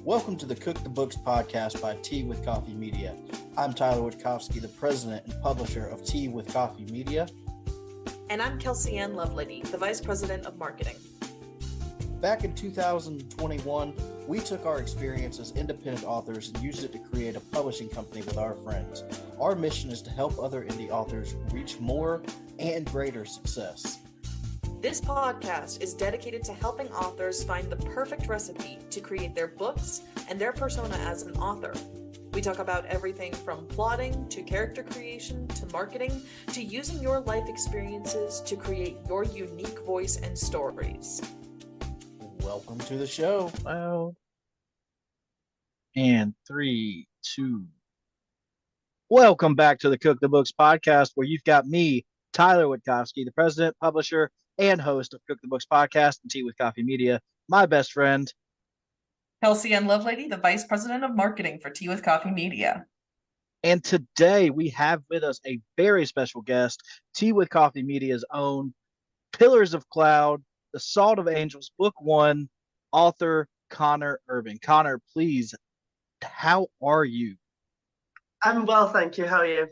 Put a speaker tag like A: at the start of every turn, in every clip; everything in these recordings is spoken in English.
A: Welcome to the Cook the Books podcast by Tea with Coffee Media. I'm Tyler Witkowski, the president and publisher of Tea with Coffee Media.
B: And I'm Kelsey Ann Lovelady, the vice president of marketing.
A: Back in 2021, we took our experience as independent authors and used it to create a publishing company with our friends. Our mission is to help other indie authors reach more and greater success.
B: This podcast is dedicated to helping authors find the perfect recipe to create their books and their persona as an author. We talk about everything from plotting to character creation to marketing to using your life experiences to create your unique voice and stories.
A: Welcome to the show.
C: Well, and 3, 2. Welcome back to the Cook the Books podcast, where you've got me, Tyler Witkowski, the president, publisher, and host of Cook the Books podcast and Tea with Coffee Media, my best friend,
B: Kelsey Ann Lovelady, the vice president of marketing for Tea with Coffee Media.
C: And today we have with us a very special guest, Tea with Coffee Media's own Pillars of Cloud, The Salt of Angels, Book 1, author Connor Irving. Connor, please, how are you?
D: I'm well, thank you. How are you?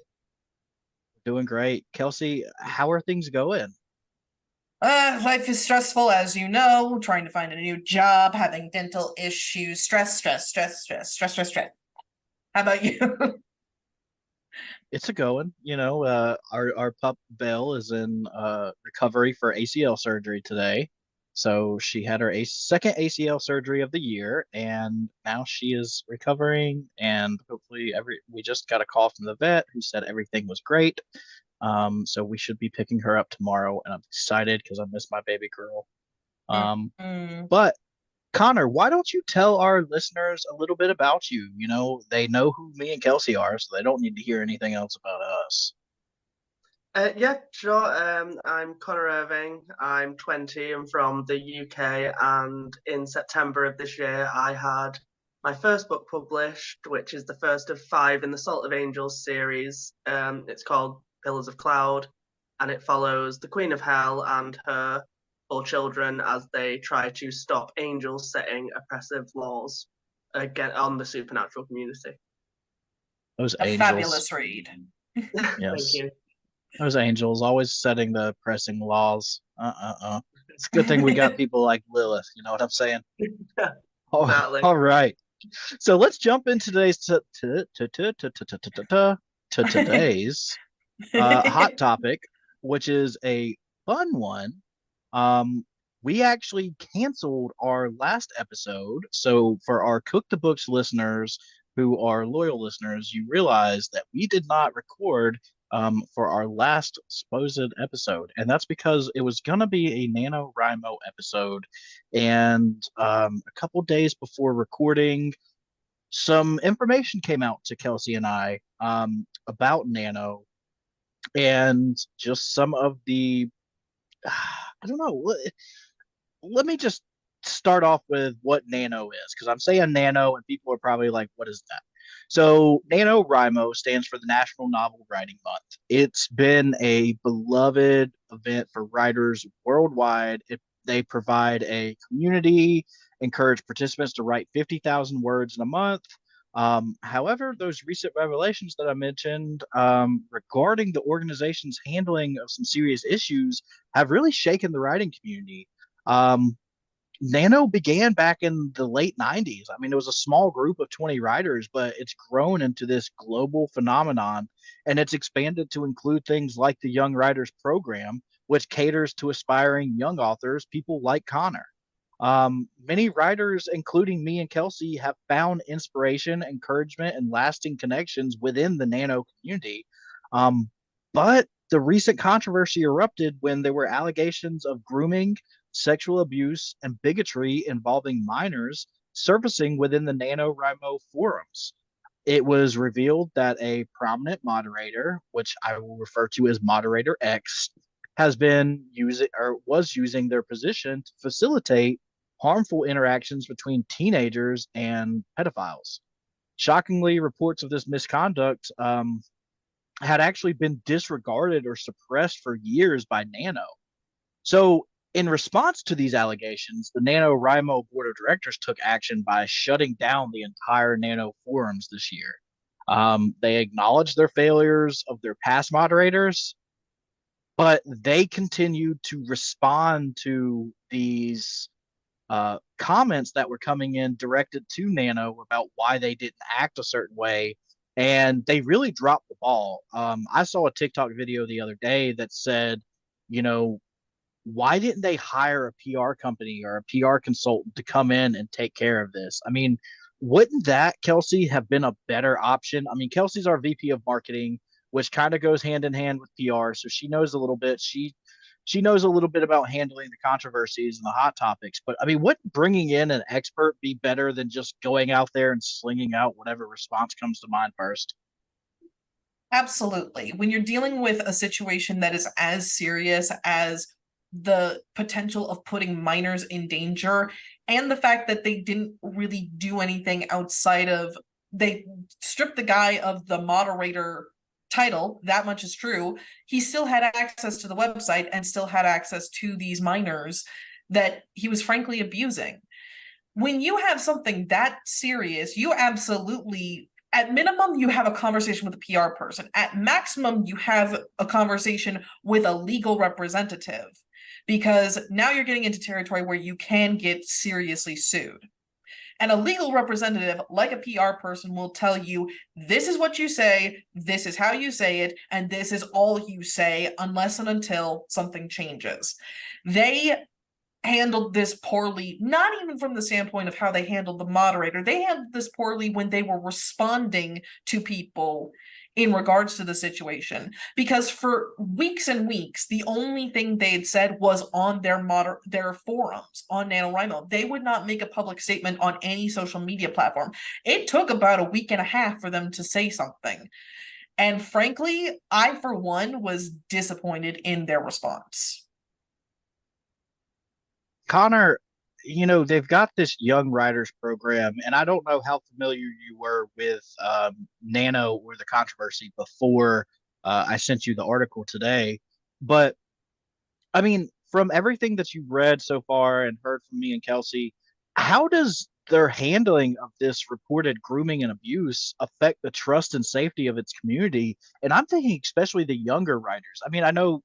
C: Doing great. Kelsey, how are things going?
B: Life is stressful, as you know, trying to find a new job, having dental issues, stress. How about you?
C: It's a going. Our pup Belle is in recovery for ACL surgery today. So she had her second ACL surgery of the year, and now she is recovering. And hopefully, we just got a call from the vet who said everything was great. So we should be picking her up tomorrow, and I'm excited because I miss my baby girl. But Connor, why don't you tell our listeners a little bit about you? They know who me and Kelsey are, so they don't need to hear anything else about us.
D: Yeah, sure. I'm Connor Irving. I'm 20. I'm from the UK, and in September of this year, I had my first book published, which is the first of 5 in the Salt of Angels series. It's called Pillars of Cloud, and it follows the Queen of Hell and her 4 children as they try to stop angels setting oppressive laws again on the supernatural community.
C: Those
B: A
C: angels.
B: fabulous read.
C: Yes.
D: Thank you.
C: Those angels always setting the oppressing laws. It's a good thing we got people like Lilith. You know what I'm saying?
D: Exactly.
C: All right. So let's jump into today's hot topic, which is a fun one. We actually canceled our last episode. So for our Cook the Books listeners who are loyal listeners, you realize that we did not record for our last supposed episode. And that's because it was going to be a NaNoWriMo episode. And a couple days before recording, some information came out to Kelsey and I about Nano and just some of the, I don't know, let me just start off with what Nano is, because I'm saying Nano and people are probably like, what is that? So NaNoWriMo stands for the National Novel Writing Month. It's been a beloved event for writers worldwide. They provide a community, encourage participants to write 50,000 words in a month. However, those recent revelations that I mentioned regarding the organization's handling of some serious issues have really shaken the writing community. Nano began back in the late 90s. I mean, it was a small group of 20 writers, but it's grown into this global phenomenon, and it's expanded to include things like the Young Writers Program, which caters to aspiring young authors, people like Connor. Many writers, including me and Kelsey, have found inspiration, encouragement, and lasting connections within the Nano community. But the recent controversy erupted when there were allegations of grooming, sexual abuse, and bigotry involving minors surfacing within the NaNoWriMo forums. It was revealed that a prominent moderator, which I will refer to as Moderator X, has been using or was using their position to facilitate harmful interactions between teenagers and pedophiles. Shockingly, reports of this misconduct had actually been disregarded or suppressed for years by Nano. So In response to these allegations, the NaNoWriMo board of directors took action by shutting down the entire Nano forums this year. They acknowledged their failures of their past moderators, but they continued to respond to these comments that were coming in directed to Nano about why they didn't act a certain way. And they really dropped the ball. I saw a TikTok video the other day that said, you know, why didn't they hire a PR company or a PR consultant to come in and take care of this? I mean, wouldn't that, Kelsey, have been a better option? I mean, Kelsey's our VP of marketing, which kind of goes hand in hand with PR, so she knows a little bit. She knows a little bit about handling the controversies and the hot topics. But I mean, wouldn't bringing in an expert be better than just going out there and slinging out whatever response comes to mind first?
B: Absolutely. When you're dealing with a situation that is as serious as the potential of putting minors in danger, and the fact that they didn't really do anything outside of, they stripped the guy of the moderator title, that much is true. He still had access to the website and still had access to these minors that he was frankly abusing. When you have something that serious, you absolutely, at minimum, you have a conversation with a PR person. At maximum, you have a conversation with a legal representative, because now you're getting into territory where you can get seriously sued. And a legal representative, like a PR person, will tell you, this is what you say, this is how you say it, and this is all you say, unless and until something changes. They handled this poorly, not even from the standpoint of how they handled the moderator. They handled this poorly when they were responding to people in regards to the situation, because for weeks and weeks, the only thing they had said was on their forums on NaNoWriMo. They would not make a public statement on any social media platform. It took about a week and a half for them to say something. And frankly, I, for one, was disappointed in their response.
C: Connor, they've got this young writers program, and I don't know how familiar you were with Nano or the controversy before I sent you the article today. But I mean, from everything that you've read so far and heard from me and Kelsey, how does their handling of this reported grooming and abuse affect the trust and safety of its community? And I'm thinking especially the younger writers. I mean, I know,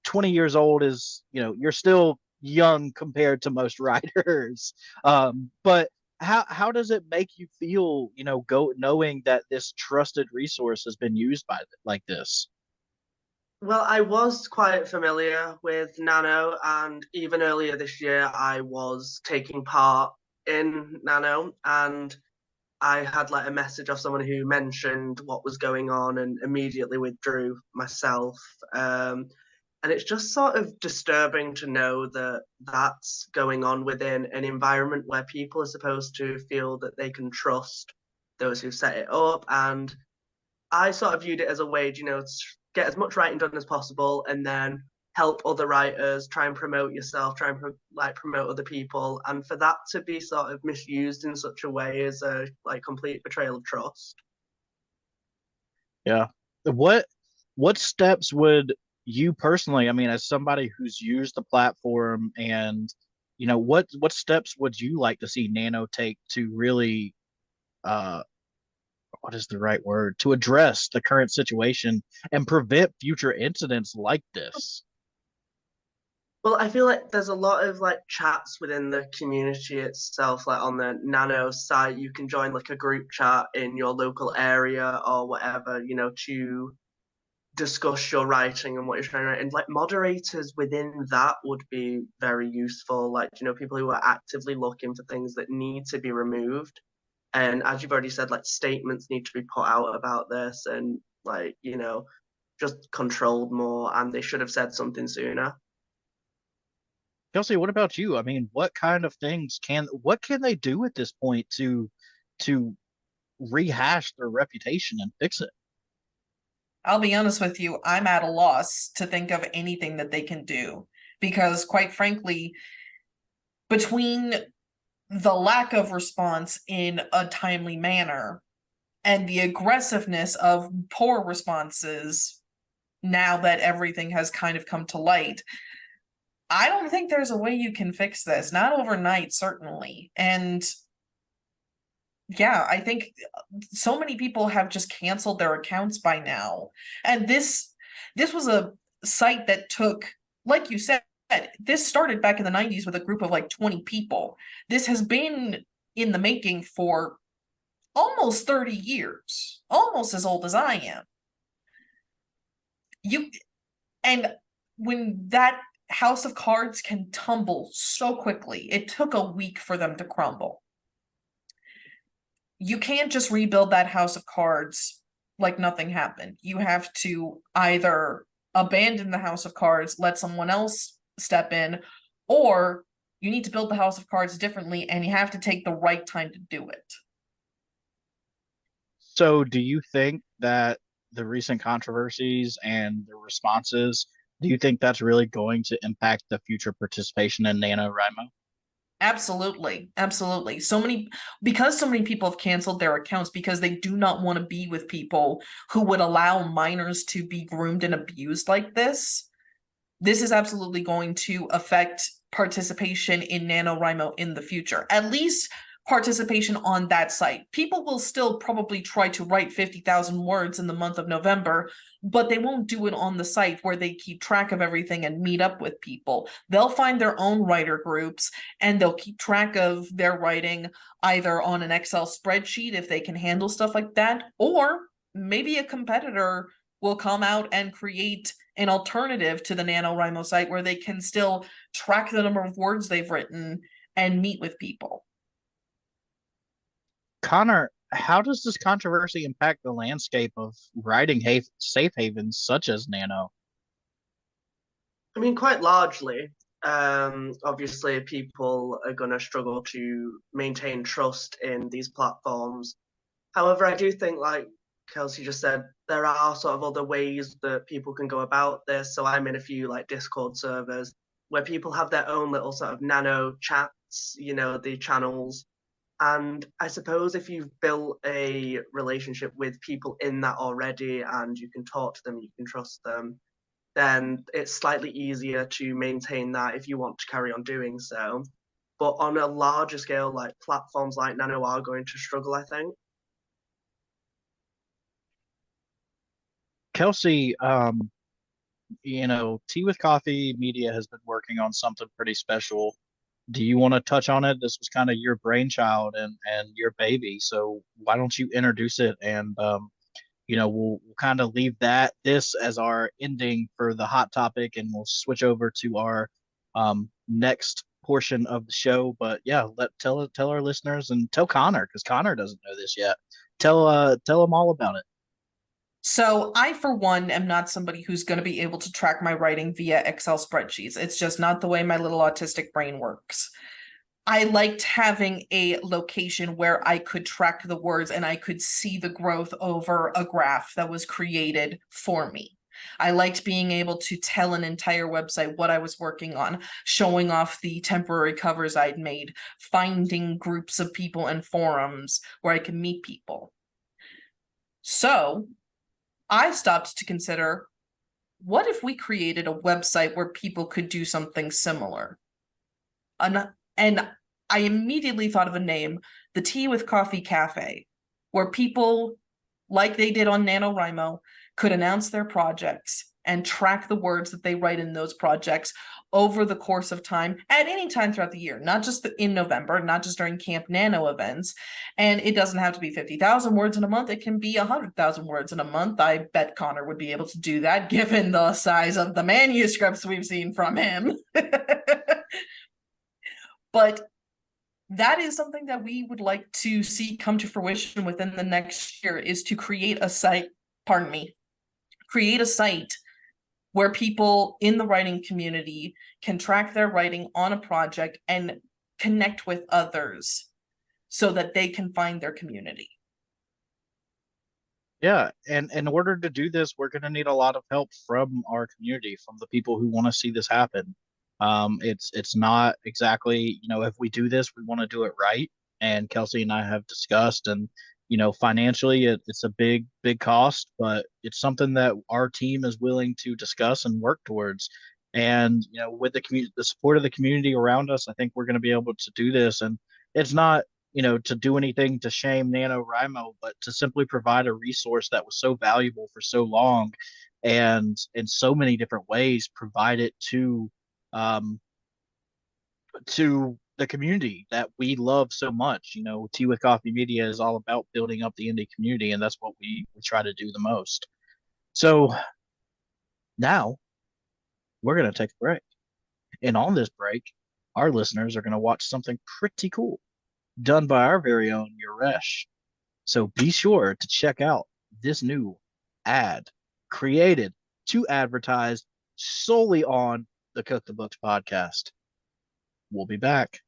C: 20 years old is, you're still young compared to most writers. But how does it make you feel, knowing that this trusted resource has been used by like this?
D: Well, I was quite familiar with Nano, and even earlier this year, I was taking part in Nano, and I had like a message of someone who mentioned what was going on and immediately withdrew myself. And it's just sort of disturbing to know that that's going on within an environment where people are supposed to feel that they can trust those who set it up. And I sort of viewed it as a way, to get as much writing done as possible, and then help other writers, try and promote yourself, try and promote other people, and for that to be sort of misused in such a way is a complete betrayal of trust.
C: Yeah. What steps would you personally, I mean, as somebody who's used the platform, and what steps would you like to see Nano take to really what is the right word, to address the current situation and prevent future incidents like this?
D: Well, I feel like there's a lot of chats within the community itself. Like on the Nano site, you can join a group chat in your local area or whatever, to discuss your writing and what you're trying to write. And moderators within that would be very useful. People who are actively looking for things that need to be removed. And as you've already said, statements need to be put out about this, and just controlled more, and they should have said something sooner.
C: Kelsey, what about you? I mean, what kind of things what can they do at this point to rehash their reputation and fix it?
B: I'll be honest with you, I'm at a loss to think of anything that they can do, because quite frankly, between the lack of response in a timely manner and the aggressiveness of poor responses, now that everything has kind of come to light, I don't think there's a way you can fix this, not overnight, certainly. And yeah, I think so many people have just canceled their accounts by now. And this was a site that took, like you said, this started back in the 90s with a group of like 20 people. This has been in the making for almost 30 years, almost as old as I am. And when that house of cards can tumble so quickly, it took a week for them to crumble. You can't just rebuild that house of cards like nothing happened. You have to either abandon the house of cards, let someone else step in, or you need to build the house of cards differently, and you have to take the right time to do it.
C: So, do you think that the recent controversies and the responses, do you think that's really going to impact the future participation in NaNoWriMo?
B: Absolutely. Absolutely. Because so many people have canceled their accounts because they do not want to be with people who would allow minors to be groomed and abused like this. This is absolutely going to affect participation in NaNoWriMo in the future. At least participation on that site. People will still probably try to write 50,000 words in the month of November, but they won't do it on the site where they keep track of everything and meet up with people. They'll find their own writer groups and they'll keep track of their writing either on an Excel spreadsheet if they can handle stuff like that, or maybe a competitor will come out and create an alternative to the NaNoWriMo site where they can still track the number of words they've written and meet with people.
C: Connor, how does this controversy impact the landscape of writing safe havens such as Nano?
D: I mean, quite largely. Obviously, people are going to struggle to maintain trust in these platforms. However, I do think, like Kelsey just said, there are sort of other ways that people can go about this. So I'm in a few like Discord servers where people have their own little sort of nano chats, the channels. And I suppose if you've built a relationship with people in that already and you can talk to them, you can trust them, then it's slightly easier to maintain that if you want to carry on doing so. But on a larger scale, like platforms like Nano are going to struggle, I think.
C: Kelsey, Tea with Coffee Media has been working on something pretty special. Do you want to touch on it? This was kind of your brainchild and your baby, so why don't you introduce it and we'll kind of leave this as our ending for the hot topic, and we'll switch over to our next portion of the show. But yeah, tell our listeners and tell Connor, because Connor doesn't know this yet. Tell him all about it.
B: So I, for one, am not somebody who's going to be able to track my writing via Excel spreadsheets. It's just not the way my little autistic brain works. I liked having a location where I could track the words and I could see the growth over a graph that was created for me. I liked being able to tell an entire website what I was working on, showing off the temporary covers I'd made, finding groups of people and forums where I could meet people. So I stopped to consider, what if we created a website where people could do something similar? And I immediately thought of a name, the Tea with Coffee Cafe, where people, like they did on NaNoWriMo, could announce their projects and track the words that they write in those projects over the course of time, at any time throughout the year, not just in November, not just during Camp Nano events. And it doesn't have to be 50,000 words in a month. It can be 100,000 words in a month. I bet Connor would be able to do that, given the size of the manuscripts we've seen from him. But that is something that we would like to see come to fruition within the next year, is to create a site, create a site where people in the writing community can track their writing on a project and connect with others so that they can find their community.
C: Yeah, and in order to do this, we're going to need a lot of help from our community, from the people who want to see this happen. It's not exactly, if we do this, we want to do it right. And Kelsey and I have discussed, and financially, it's a big cost, but it's something that our team is willing to discuss and work towards. And with the support of the community around us, I think we're going to be able to do this. And it's not to do anything to shame NaNoWriMo, but to simply provide a resource that was so valuable for so long, and in so many different ways provide it um, to the community that we love so much. Tea with Coffee Media is all about building up the indie community, and that's what we try to do the most. So now we're going to take a break. And on this break, our listeners are going to watch something pretty cool done by our very own Yuresh. So be sure to check out this new ad created to advertise solely on the Cook the Books podcast. We'll be back.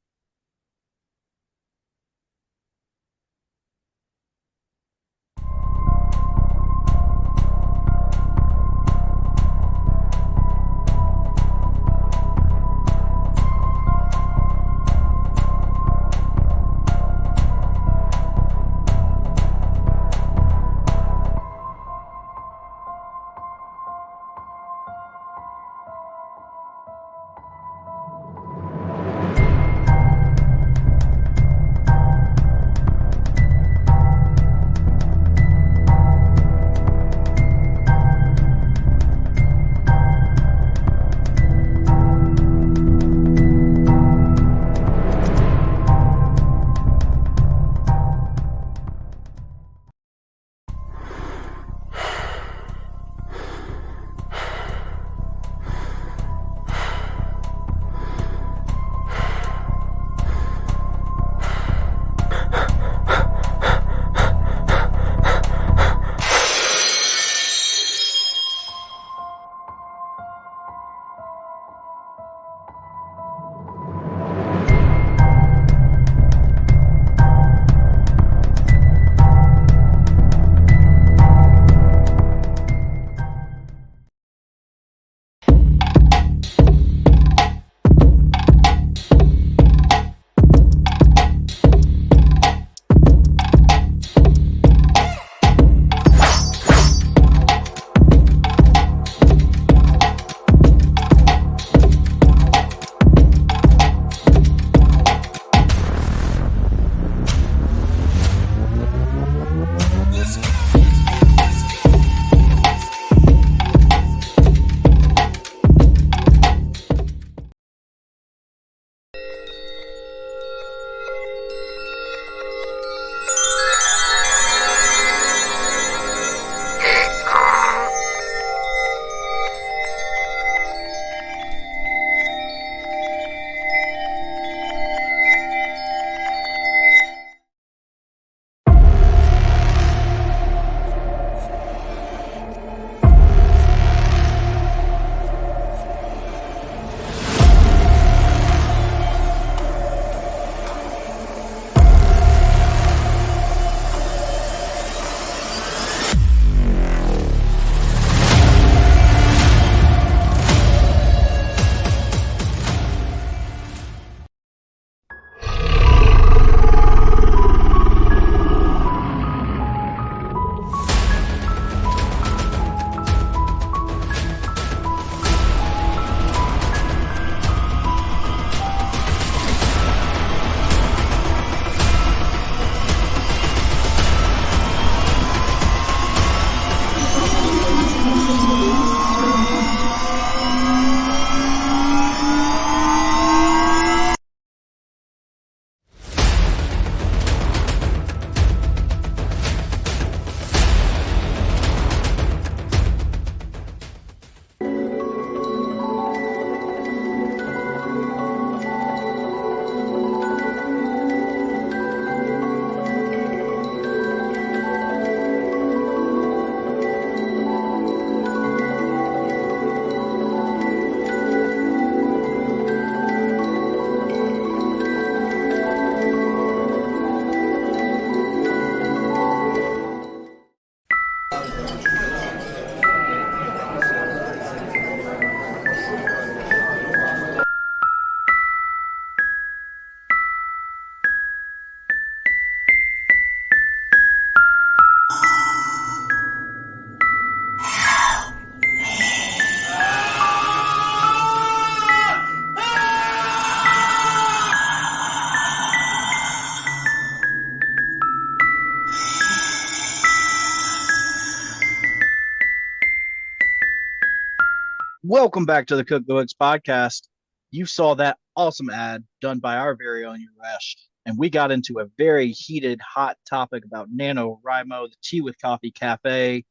C: Welcome back to the Cookbooks podcast. You saw that awesome ad done by our very own Uresh, and we got into a very heated, hot topic about NaNoWriMo, the Tea with Coffee Cafe,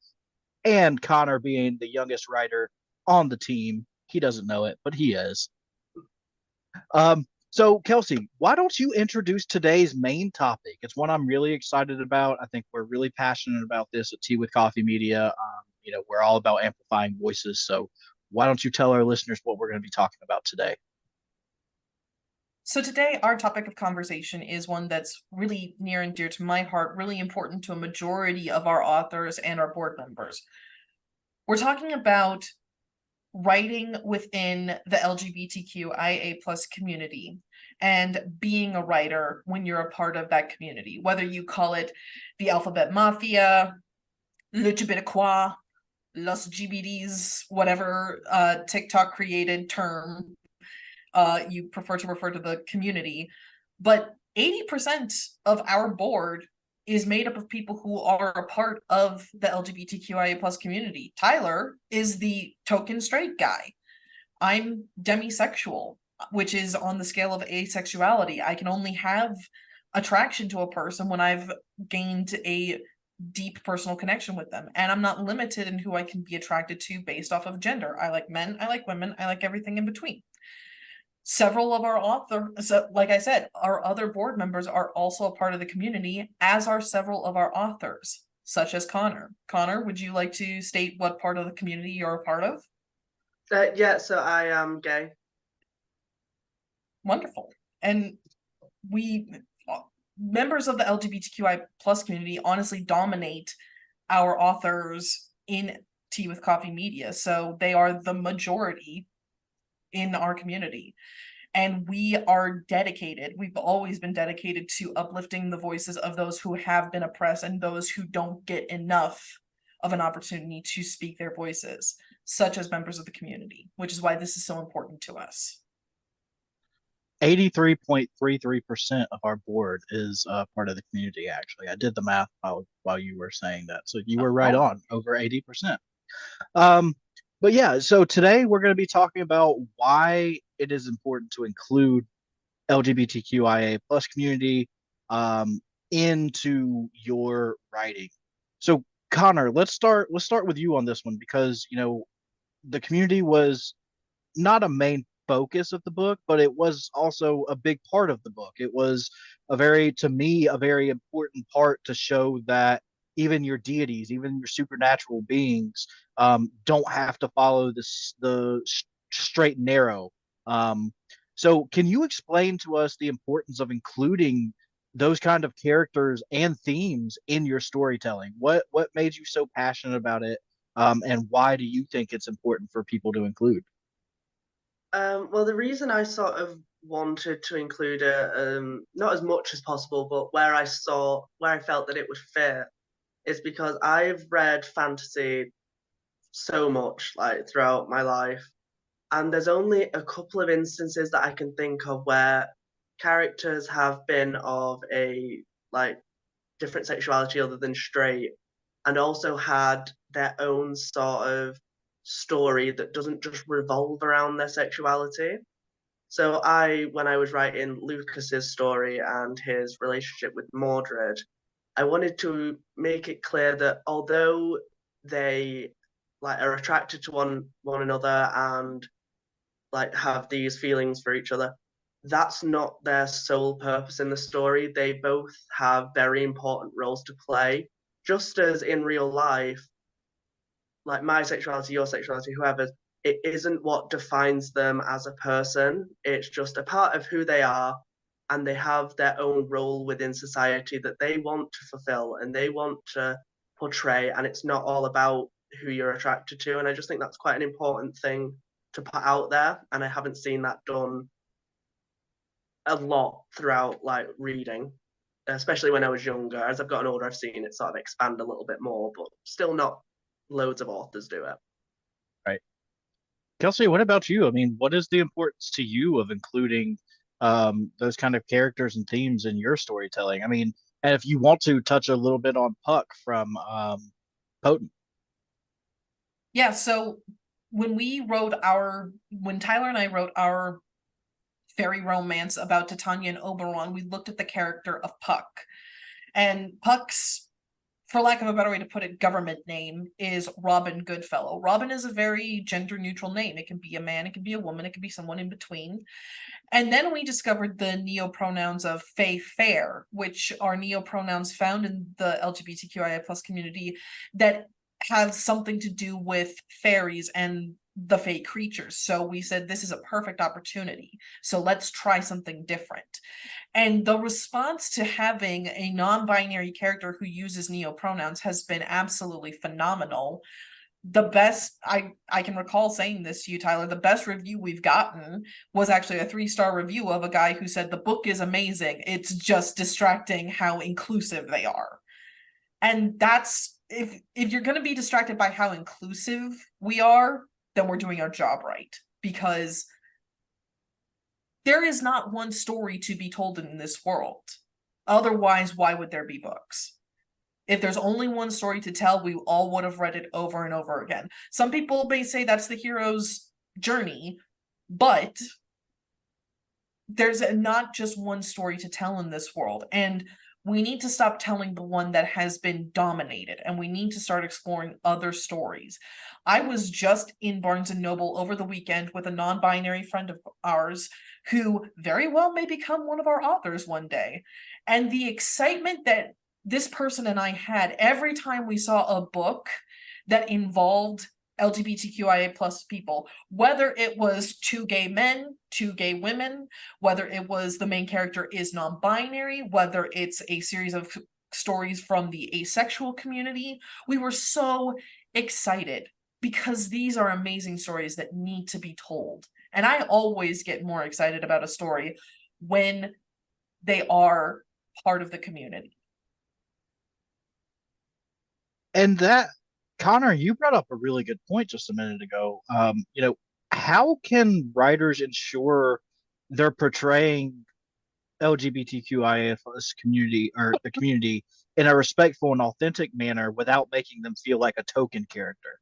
C: and Connor being the youngest writer on the team. He doesn't know it, but he is. So, Kelsey, why don't you introduce today's main topic? It's one I'm really excited about. I think we're really passionate about this at Tea with Coffee Media. We're all about amplifying voices. So, why don't you tell our listeners what we're going to be talking about today?
B: So today, our topic of conversation is one that's really near and dear to my heart, really important to a majority of our authors and our board members. We're talking about writing within the LGBTQIA plus community and being a writer when you're a part of that community, whether you call it the Alphabet Mafia, LGBTQIA, Los GBDs, whatever TikTok created term you prefer to refer to the community. But 80% of our board is made up of people who are a part of the LGBTQIA plus community. Tyler is the token straight guy. I'm demisexual, which is on the scale of asexuality. I can only have attraction to a person when I've gained a deep personal connection with them. And I'm not limited in who I can be attracted to based off of gender. I like men, I like women, I like everything in between. Several of our authors, so like I said, our other board members are also a part of the community, as are several of our authors, such as Connor. Connor, would you like to state what part of the community you're a part of?
D: Yeah, so I am gay.
B: Wonderful. And we, members of the LGBTQI plus community, honestly dominate our authors in Tea with Coffee Media. So they are the majority in our community. And we are dedicated, we've always been dedicated to uplifting the voices of those who have been oppressed and those who don't get enough of an opportunity to speak their voices, such as members of the community, which is why this is so important to us.
C: 83.33% of our board is part of the community, actually. I did the math while you were saying that. So you were right on, over 80%. But yeah, so today we're going to be talking about why it is important to include LGBTQIA plus community into your writing. So Connor, let's start with you on this one, because the community was not a main focus of the book, but it was also a big part of the book. It was to me, a very important part to show that even your deities, even your supernatural beings, don't have to follow the straight and narrow. So, can you explain to us the importance of including those kind of characters and themes in your storytelling? What made you so passionate about it, and why do you think it's important for people to include?
D: Well, the reason I sort of wanted to include it, not as much as possible, but where I felt that it would fit, is because I've read fantasy so much, like throughout my life, and there's only a couple of instances that I can think of where characters have been of a like different sexuality other than straight, and also had their own sort of story that doesn't just revolve around their sexuality. So when I was writing Lucas's story and his relationship with Mordred, I wanted to make it clear that although they are attracted to one another and have these feelings for each other, that's not their sole purpose in the story. They both have very important roles to play, just as in real life, like my sexuality, your sexuality, whoever, it isn't what defines them as a person. It's just a part of who they are, and they have their own role within society that they want to fulfill and they want to portray. And it's not all about who you're attracted to. And I just think that's quite an important thing to put out there. And I haven't seen that done a lot throughout reading, especially when I was younger. As I've gotten older, I've seen it sort of expand a little bit more, but still not loads of authors do it.
C: Right. Kelsey, what about you? I mean, what is the importance to you of including those kind of characters and themes in your storytelling? I mean, and if you want to touch a little bit on Puck from Potent.
B: Yeah, so when Tyler and I wrote our fairy romance about Titania and Oberon, we looked at the character of Puck. And Puck's, for lack of a better way to put it, government name is Robin Goodfellow. Robin is a very gender neutral name. It can be a man, it can be a woman, it can be someone in between. And then we discovered the neopronouns of Fae Fair, which are neopronouns found in the LGBTQIA plus community that have something to do with fairies and the Fae creatures. So we said, this is a perfect opportunity. So let's try something different. And the response to having a non-binary character who uses neopronouns has been absolutely phenomenal. The best, I can recall saying this to you, Tyler, the best review we've gotten was actually a 3-star review of a guy who said the book is amazing. It's just distracting how inclusive they are. And that's, if you're going to be distracted by how inclusive we are, then we're doing our job right. Because there is not one story to be told in this world. Otherwise, why would there be books? If there's only one story to tell, we all would have read it over and over again. Some people may say that's the hero's journey, but there's not just one story to tell in this world. And we need to stop telling the one that has been dominated, and we need to start exploring other stories. I was just in Barnes and Noble over the weekend with a non-binary friend of ours who very well may become one of our authors one day. And the excitement that this person and I had every time we saw a book that involved LGBTQIA plus people, whether it was 2 gay men, 2 gay women, whether it was the main character is non-binary, whether it's a series of stories from the asexual community, we were so excited because these are amazing stories that need to be told. And I always get more excited about a story when they are part of the community.
C: And that, Connor, you brought up a really good point just a minute ago. How can writers ensure they're portraying LGBTQIA plus community or the community in a respectful and authentic manner without making them feel like a token character?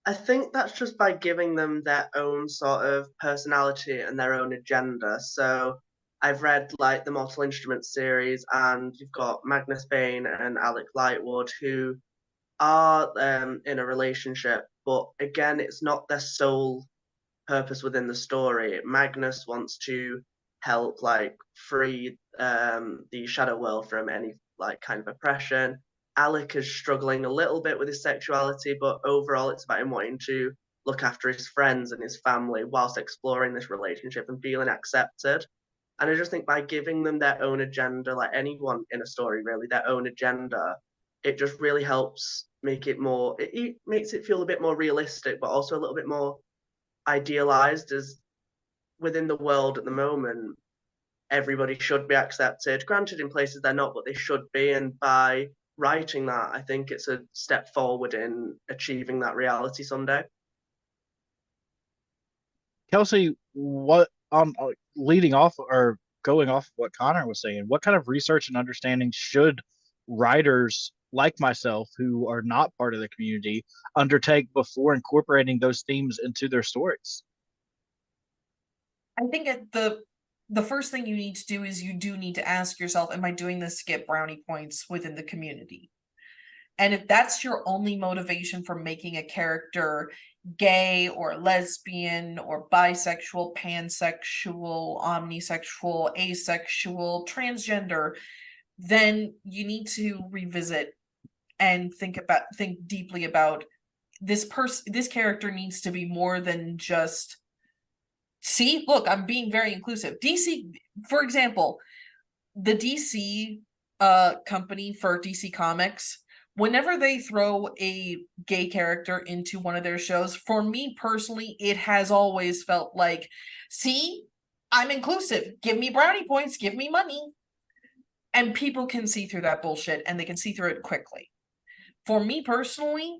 D: I think that's just by giving them their own sort of personality and their own agenda. So I've read like the Mortal Instruments series, and you've got Magnus Bane and Alec Lightwood who are in a relationship, but again, it's not their sole purpose within the story. Magnus wants to help like free the shadow world from any like kind of oppression. Alec is struggling a little bit with his sexuality, but overall it's about him wanting to look after his friends and his family whilst exploring this relationship and feeling accepted. And I just think by giving them their own agenda, like anyone in a story really, their own agenda, it just really helps make it more, it makes it feel a bit more realistic, but also a little bit more idealized, as within the world at the moment, everybody should be accepted. Granted, in places they're not, but they should be. And by writing that, I think it's a step forward in achieving that reality someday.
C: Kelsey, what leading off or going off of what Connor was saying, what kind of research and understanding should writers like myself who are not part of the community undertake before incorporating those themes into their stories?
B: I think the first thing you need to do is you do need to ask yourself, am I doing this to get brownie points within the community? And if that's your only motivation for making a character gay or lesbian or bisexual, pansexual, omnisexual, asexual, transgender, then you need to revisit and think deeply about this character needs to be more than just, see, look, I'm being very inclusive. DC, for example, the DC company for DC Comics, whenever they throw a gay character into one of their shows, for me personally, it has always felt like, see, I'm inclusive. Give me brownie points, give me money. And people can see through that bullshit, and they can see through it quickly. For me personally,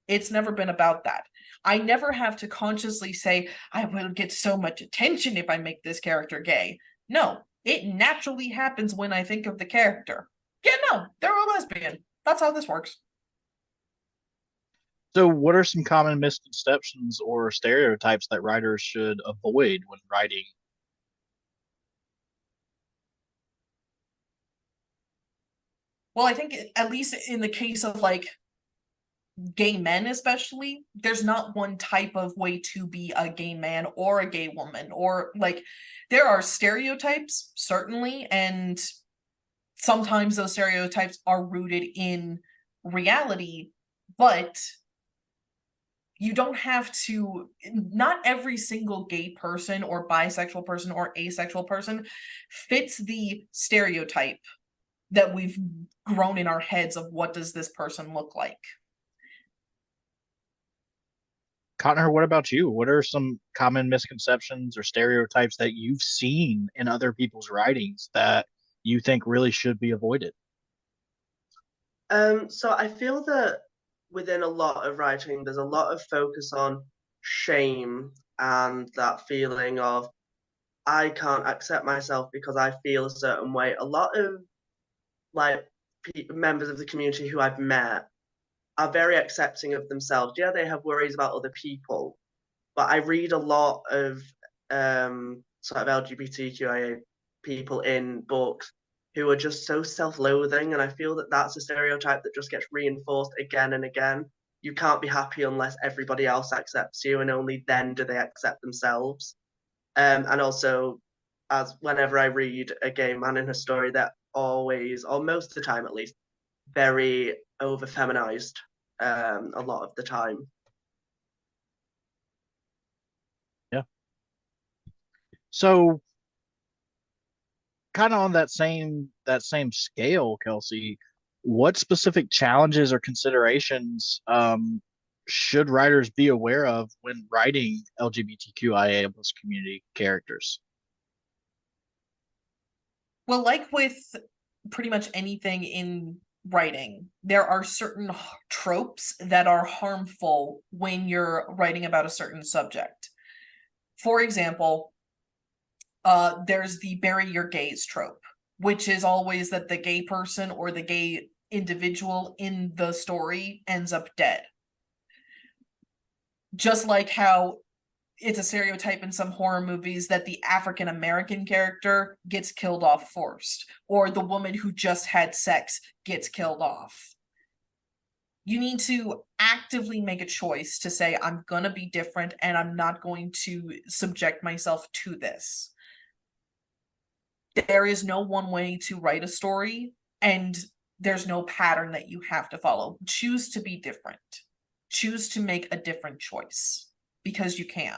B: it's never been about that. I never have to consciously say, I will get so much attention if I make this character gay. No, it naturally happens when I think of the character. Yeah, no, they're a lesbian. That's how this works.
C: So, what are some common misconceptions or stereotypes that writers should avoid when writing?
B: Well, I think at least in the case of like gay men especially, there's not one type of way to be a gay man or a gay woman, or like there are stereotypes certainly, and sometimes those stereotypes are rooted in reality, but you don't have to, not every single gay person or bisexual person or asexual person fits the stereotype that we've grown in our heads of what does this person look like.
C: Connor, what about you? What are some common misconceptions or stereotypes that you've seen in other people's writings that you think really should be avoided?
D: So I feel that within a lot of writing, there's a lot of focus on shame and that feeling of I can't accept myself because I feel a certain way. A lot of like members of the community who I've met are very accepting of themselves. Yeah, they have worries about other people, but I read a lot of sort of LGBTQIA people in books who are just so self-loathing, and I feel that that's a stereotype that just gets reinforced again and again. You can't be happy unless everybody else accepts you, and only then do they accept themselves. And also, as whenever I read a gay man in a story, they're always, or most of the time at least, very over feminized a lot of the time.
C: Yeah. So, kind of on that same scale, Kelsey, what specific challenges or considerations should writers be aware of when writing LGBTQIA plus community characters?
B: Well, like with pretty much anything in writing, there are certain tropes that are harmful when you're writing about a certain subject. For example, there's the bury your gays trope, which is always that the gay person or the gay individual in the story ends up dead. Just like how it's a stereotype in some horror movies that the African American character gets killed off first, or the woman who just had sex gets killed off. You need to actively make a choice to say, I'm going to be different and I'm not going to subject myself to this. There is no one way to write a story, and there's no pattern that you have to follow. Choose to be different. Choose to make a different choice because you can.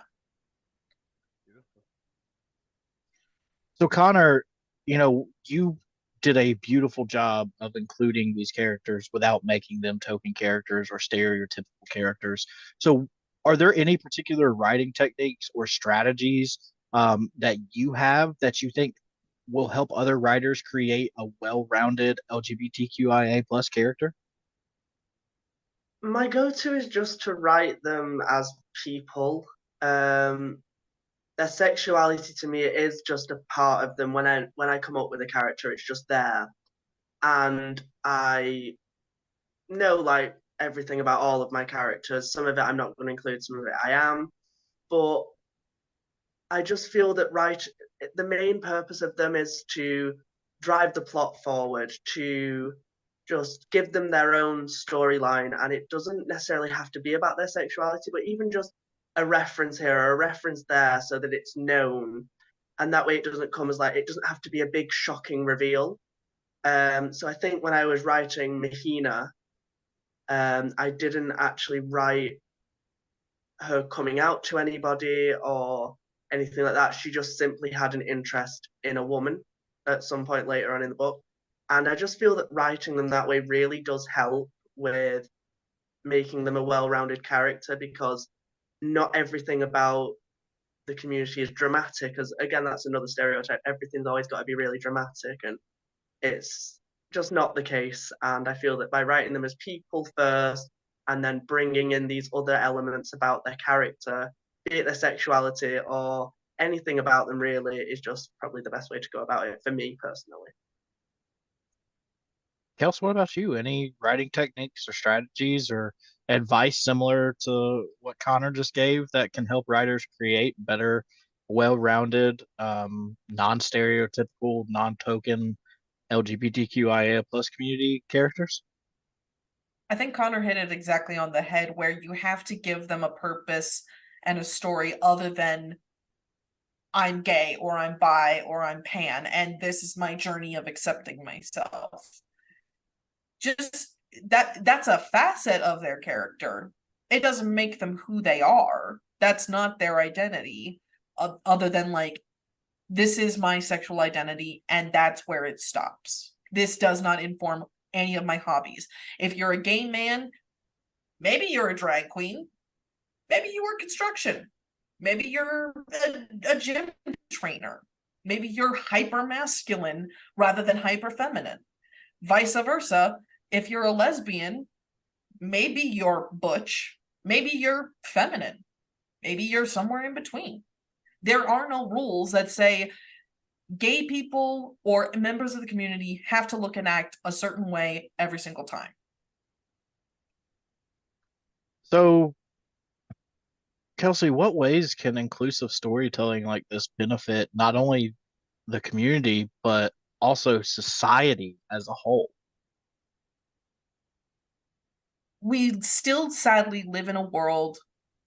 C: So, Connor, you did a beautiful job of including these characters without making them token characters or stereotypical characters. So, are there any particular writing techniques or strategies that you have that you think will help other writers create a well-rounded LGBTQIA plus character?
D: My go-to is just to write them as people. Um, their sexuality to me is just a part of them. When I come up with a character, it's just there, and I know like everything about all of my characters. Some of it I'm not going to include, some of it I am, but I just feel that the main purpose of them is to drive the plot forward, to just give them their own storyline, and it doesn't necessarily have to be about their sexuality, but even just a reference here or a reference there so that it's known, and that way it doesn't come as like it doesn't have to be a big shocking reveal. So I think when I was writing Mahina, I didn't actually write her coming out to anybody or anything like that. She just simply had an interest in a woman at some point later on in the book. And I just feel that writing them that way really does help with making them a well rounded character, because not everything about the community is dramatic. Because again, that's another stereotype. Everything's always got to be really dramatic, and it's just not the case. And I feel that by writing them as people first and then bringing in these other elements about their character, be it their sexuality or anything about them really, is just probably the best way to go about it for me personally.
C: Kels, what about you? Any writing techniques or strategies or advice similar to what Connor just gave that can help writers create better, well-rounded, non-stereotypical, non-token LGBTQIA plus community characters?
B: I think Connor hit it exactly on the head, where you have to give them a purpose and a story other than I'm gay or I'm bi or I'm pan and this is my journey of accepting myself. Just that's a facet of their character. It doesn't make them who they are. That's not their identity, other than like, this is my sexual identity and that's where it stops. This does not inform any of my hobbies. If you're a gay man, maybe you're a drag queen, maybe you work construction, maybe you're a gym trainer, maybe you're hyper masculine rather than hyper feminine. Vice versa, if you're a lesbian, maybe you're butch, maybe you're feminine, maybe you're somewhere in between. There are no rules that say gay people or members of the community have to look and act a certain way every single time.
C: So, Kelsey, what ways can inclusive storytelling like this benefit not only the community, but also society as a whole?
B: We still sadly live in a world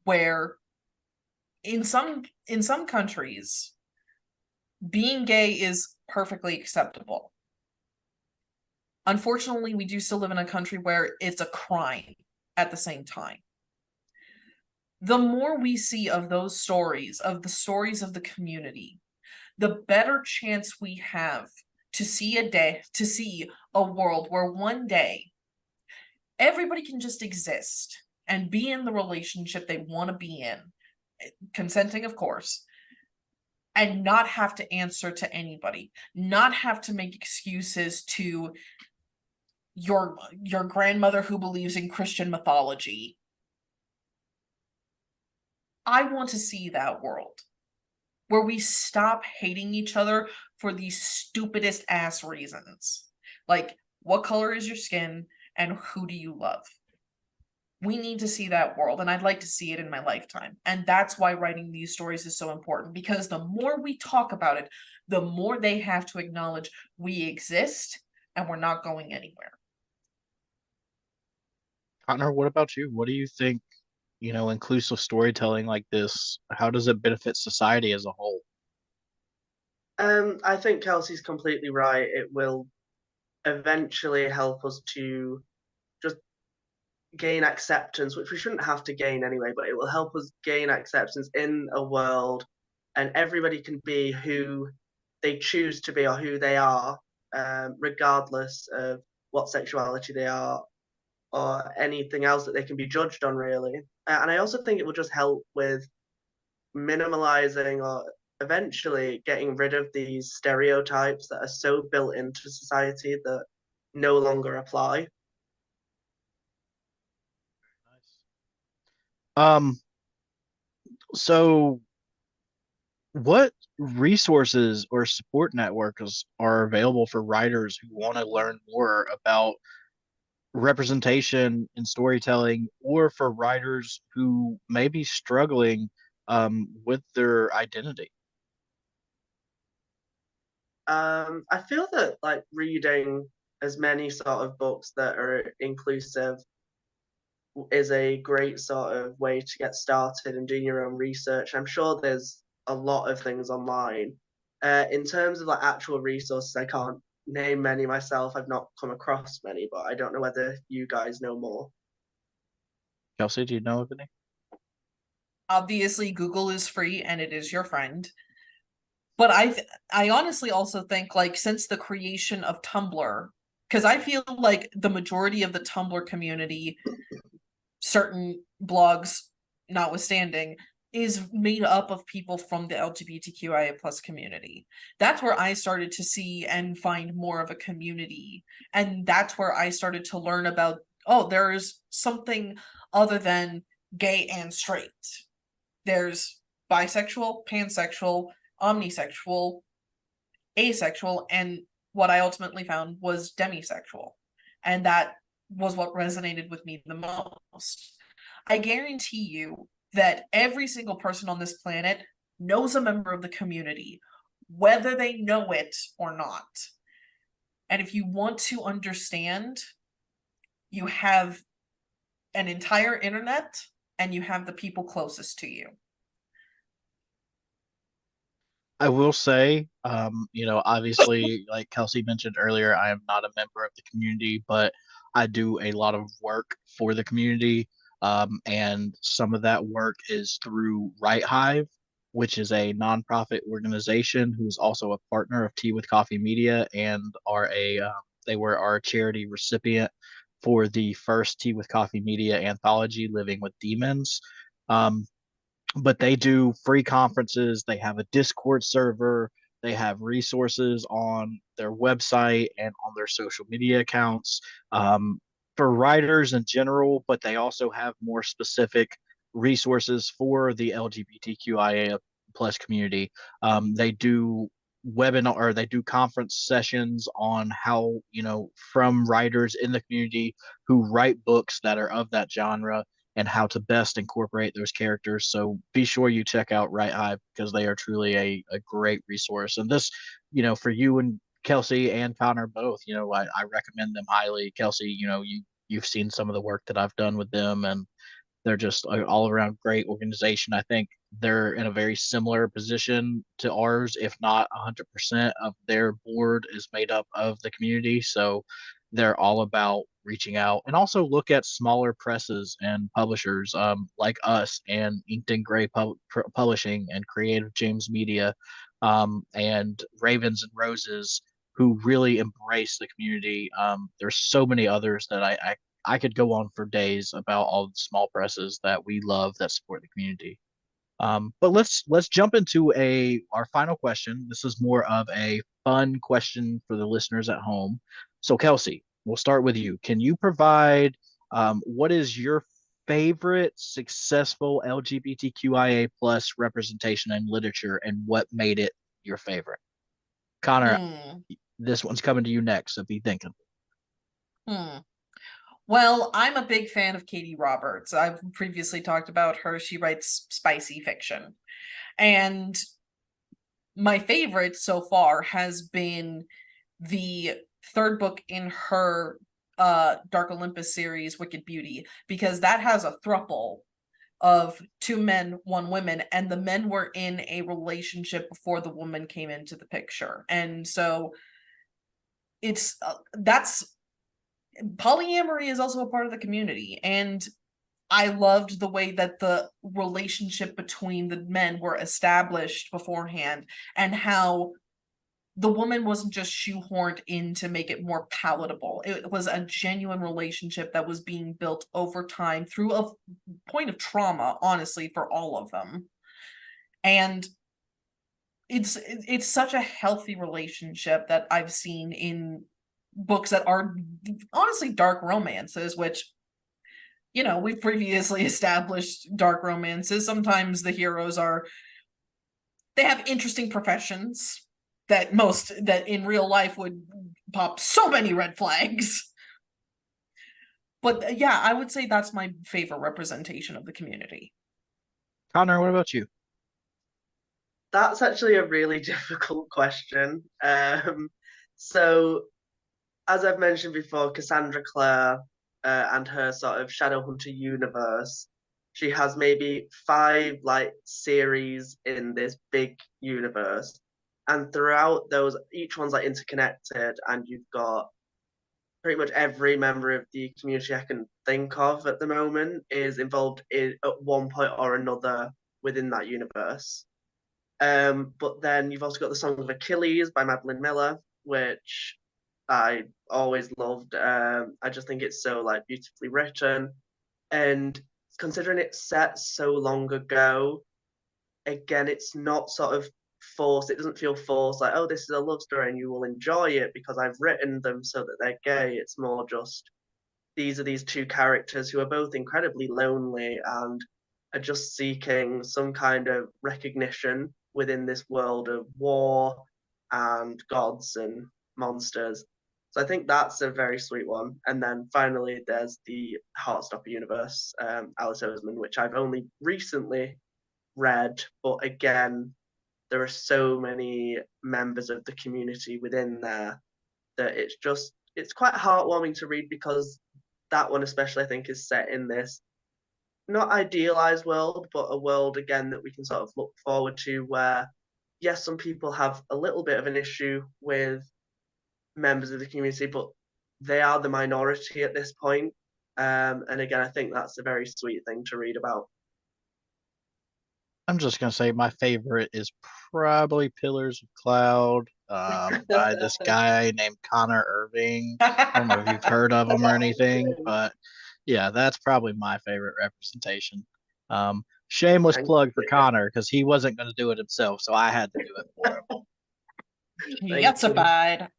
B: where in some countries being gay is perfectly acceptable. Unfortunately, we do still live in a country where it's a crime at the same time. The more we see of those stories, of the stories of the community, the better chance we have to see a world where one day everybody can just exist and be in the relationship they want to be in, consenting, of course, and not have to answer to anybody, not have to make excuses to your grandmother who believes in Christian mythology. I want to see that world where we stop hating each other for the stupidest ass reasons. Like, what color is your skin and who do you love? We need to see that world, and I'd like to see it in my lifetime. And that's why writing these stories is so important, because the more we talk about it, the more they have to acknowledge we exist and we're not going anywhere.
C: Connor, what about you? What do you think, inclusive storytelling like this, how does it benefit society as a whole?
D: I think Kelsey's completely right. It will eventually help us to just gain acceptance, which we shouldn't have to gain anyway, but it will help us gain acceptance in a world, and everybody can be who they choose to be or who they are, regardless of what sexuality they are or anything else that they can be judged on, really. And I also think it will just help with minimalizing or eventually getting rid of these stereotypes that are so built into society that no longer apply.
C: Um, so what resources or support networks are available for writers who want to learn more about representation in storytelling, or for writers who may be struggling with their identity?
D: I feel that like reading as many sort of books that are inclusive is a great sort of way to get started and doing your own research. I'm sure there's a lot of things online. In terms of like actual resources, I can't name many myself. I've not come across many, but I don't know whether you guys know more.
C: Kelsey, do you know of any?
B: Obviously, Google is free and it is your friend. But I honestly also think, like, since the creation of Tumblr, because I feel like the majority of the Tumblr community, certain blogs notwithstanding, is made up of people from the LGBTQIA plus community. That's where I started to see and find more of a community. And that's where I started to learn about, oh, there's something other than gay and straight. There's bisexual, pansexual, omnisexual, asexual, and what I ultimately found was demisexual. And that was what resonated with me the most. I guarantee you that every single person on this planet knows a member of the community, whether they know it or not. And if you want to understand, you have an entire internet and you have the people closest to you.
C: I will say, obviously, like Kelsey mentioned earlier, I am not a member of the community, but I do a lot of work for the community. And some of that work is through Right Hive, which is a nonprofit organization who's also a partner of Tea with Coffee Media and they were our charity recipient for the first Tea with Coffee Media anthology, Living with Demons. Um, but they do free conferences. They have a Discord server. They have resources on their website and on their social media accounts for writers in general, but they also have more specific resources for the LGBTQIA plus community. They do webinar or they do conference sessions on how, from writers in the community who write books that are of that genre and how to best incorporate those characters. So be sure you check out Right Hive because they are truly a great resource. And this, for you and Kelsey and Connor both, I recommend them highly. Kelsey, you've seen some of the work that I've done with them, and they're just an all around great organization. I think they're in a very similar position to ours, if not 100% of their board is made up of the community. So they're all about reaching out and also look at smaller presses and publishers like us and Inked and Gray Publishing and Creative James Media and Ravens and Roses who really embrace the community. There's so many others that I could go on for days about all the small presses that we love that support the community. But let's jump into our final question. This is more of a fun question for the listeners at home. So Kelsey, we'll start with you. Can you provide what is your favorite successful LGBTQIA plus representation in literature and what made it your favorite? Connor,
B: Hmm.
C: this one's coming to you next, so be thinking.
B: Hmm. Well, I'm a big fan of Katie Roberts. I've previously talked about her. She writes spicy fiction. And my favorite so far has been the third book in her Dark Olympus series, Wicked Beauty, because that has a throuple of two men, one woman, and the men were in a relationship before the woman came into the picture. And so it's that's polyamory is also a part of the community, and I loved the way that the relationship between the men were established beforehand and how the woman wasn't just shoehorned in to make it more palatable. It was a genuine relationship that was being built over time through a point of trauma, honestly, for all of them. And it's such a healthy relationship that I've seen in books that are honestly dark romances, which we've previously established dark romances. Sometimes the heroes they have interesting professions that in real life would pop so many red flags. But yeah, I would say that's my favorite representation of the community.
C: Connor, what about you?
D: That's actually a really difficult question. So, as I've mentioned before, Cassandra Clare and her sort of Shadowhunter universe, she has maybe 5 like series in this big universe, and throughout those, each one's like interconnected, and you've got pretty much every member of the community I can think of at the moment is involved at one point or another within that universe. But then you've also got the Song of Achilles by Madeline Miller, which I always loved. I just think it's so like beautifully written, and considering it's set so long ago, again, it's not sort of forced. It doesn't feel forced. Like, oh, this is a love story and you will enjoy it because I've written them so that they're gay. It's more just these are these two characters who are both incredibly lonely and are just seeking some kind of recognition within this world of war and gods and monsters. So I think that's a very sweet one. And then finally, there's the Heartstopper universe, Alice Oseman, which I've only recently read, but again, there are so many members of the community within there that it's quite heartwarming to read, because that one especially I think is set in this not idealized world, but a world again that we can sort of look forward to, where yes, some people have a little bit of an issue with members of the community, but they are the minority at this point. And again, I think that's a very sweet thing to read about.
C: I'm just gonna say my favorite is probably Pillars of Cloud, by this guy named Connor Irving. I don't know if you've heard of him or anything, but yeah, that's probably my favorite representation. Shameless plug for Connor, because he wasn't going to do it himself, so I had to do it for him.
B: That's a bad.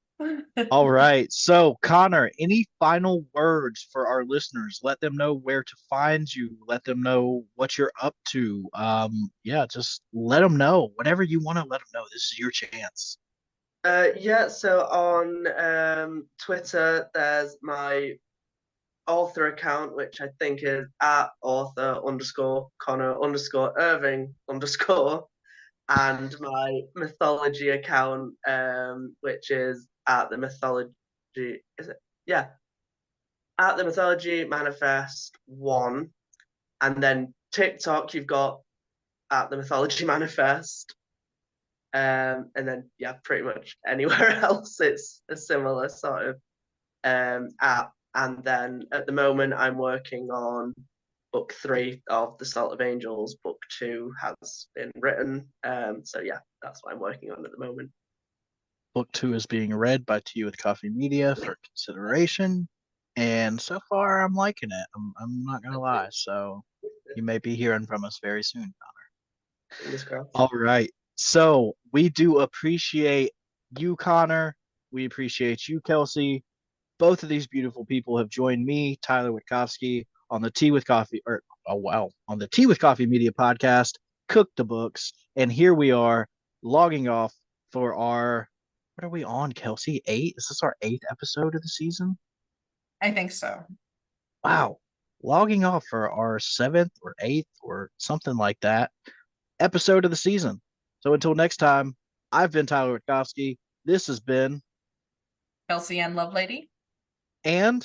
C: All right. So, Connor, any final words for our listeners? Let them know where to find you. Let them know what you're up to. Yeah, just let them know whatever you want to let them know. This is your chance.
D: Yeah, so on Twitter, there's my author account, which I think is at author_Connor_Irving_, and my mythology account, which is at the mythology, is it? Yeah, at the mythology manifest 1, and then TikTok you've got at the mythology manifest, and then yeah, pretty much anywhere else it's a similar sort of app. And then at the moment I'm working on book 3 of The Salt of Angels. Book 2 has been written. So yeah, that's what I'm working on at the moment.
C: Book 2 is being read by Tea with Coffee Media for consideration. And so far I'm liking it. I'm not gonna lie. So you may be hearing from us very soon, Connor.
D: Fingers crossed.
C: All right. So we do appreciate you, Connor. We appreciate you, Kelsey. Both of these beautiful people have joined me, Tyler Witkowski, on the Tea with Coffee, on the Tea with Coffee Media podcast, Cook the Books. And here we are logging off for our, what are we on, Kelsey? 8? Is this our 8th episode of the season?
B: I think so.
C: Wow. Logging off for our 7th or 8th or something like that episode of the season. So until next time, I've been Tyler Witkowski. This has been
B: Kelsey Ann Lovelady.
C: And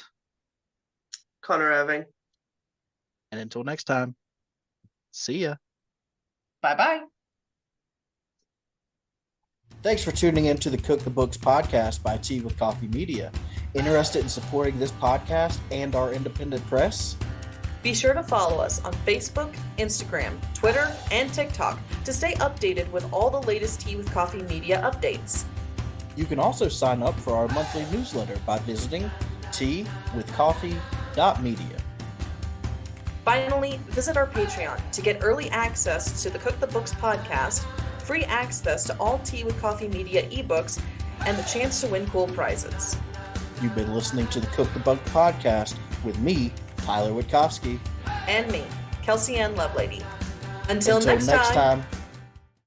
D: Connor Irving.
C: And until next time, see ya.
B: Bye-bye.
A: Thanks for tuning in to the Cook the Books podcast by Tea with Coffee Media. Interested in supporting this podcast and our independent press?
B: Be sure to follow us on Facebook, Instagram, Twitter, and TikTok to stay updated with all the latest Tea with Coffee Media updates.
A: You can also sign up for our monthly newsletter by visiting teawithcoffee.media.
B: Finally, visit our Patreon to get early access to the Cook the Books podcast, free access to all Tea with Coffee Media ebooks, and the chance to win cool prizes.
A: You've been listening to the Cook the Book podcast with me, Tyler Witkowski.
B: And me, Kelsey Ann Lovelady. Until
A: next
B: time.